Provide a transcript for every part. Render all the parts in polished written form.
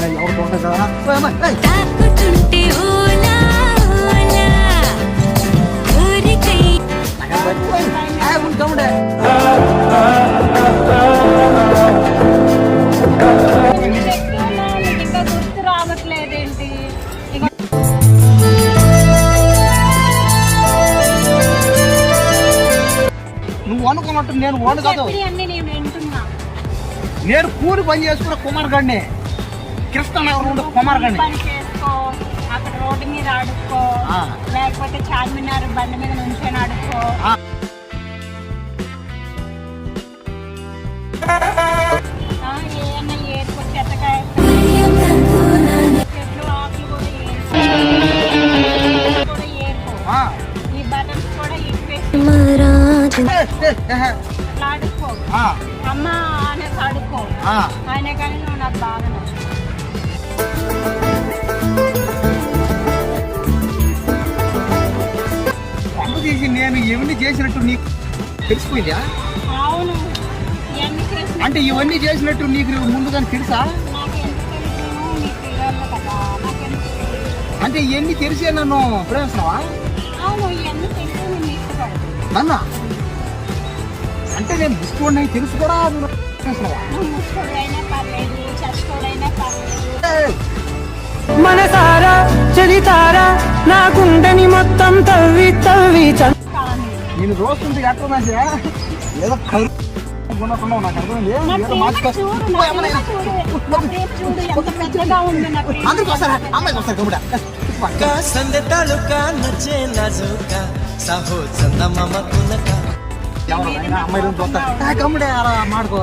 ఎవరు ఉంటుంది కదా గుర్తు రావట్లేదేంటి? నువ్వు అనుకున్నట్టు నేను ఓను కాదు. నేను కూలి పని చేసుకున్న కుమార్గాడిని, కృష్ణనగర్ నుండి కుమార్గాడిని. పని చేసుకో, అక్కడ రోడ్డు మీద ఆడుకో, లేకపోతే చార్మినార్ బండి మీద నుంచొని ఆడుకో. ఏమన్నా ఏరుకో, చెత్తకాయ చెట్లు ఆకులు కూడా ఏరుకో. ఈ బటన్స్ కూడా ఇప్పేసి ఆడుకో. అమ్మ అనేసి ఆడుకో. ఆయన కానీ నువ్వు నాకు బాగా నచ్చు. నేను ఇవన్నీ చేసినట్టు నీకు తెలిసిపోయిందా? అవును, ఇవన్నీ చేసి అంటే ఇవన్నీ చేసినట్టు నీకు ముందుగానే తెలుసా? అంటే ఇవన్నీ తెలిసే నన్ను ప్రేమిస్తున్నావా? అవును, ఇవన్నీ తెలిసి నేను ఇష్టపడతాను. నన్ను అంటే నేను ముసుకోండి తెలుసు కూడా ప్రేమిస్తున్నావా? ముసుకోడైనా పర్లేదు, చచ్చుకోడైనా పర్లేదు. మనసారా చలితారా నా గుండెని మొత్తం తవ్వి తవ్వి నేను రోజుంది కట్టున్నా ఏదో ఉండకుండా నాకు అర్థమైంది. అమ్మాయి వస్తారు అమ్మాయి చూస్తారు కమ్ముడే అలా మాడుకో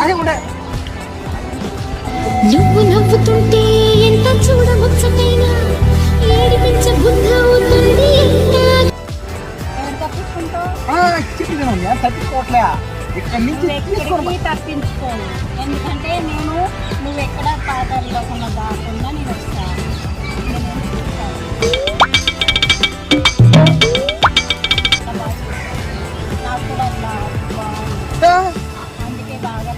అదే ఉండే. నువ్వు నవ్వుతుంటే ఎంత చూడముచ్చటైనా ఏడిపించే బుద్ధ అవుతుంది. తప్పించుకోవట్లే ఇక్కడ నుంచి తప్పించుకోను, ఎందుకంటే నువ్వు ఎక్కడ పాతాళలోకంలో దాకుండా నేను వస్తాను. నాకు కూడా అందుకే బాగా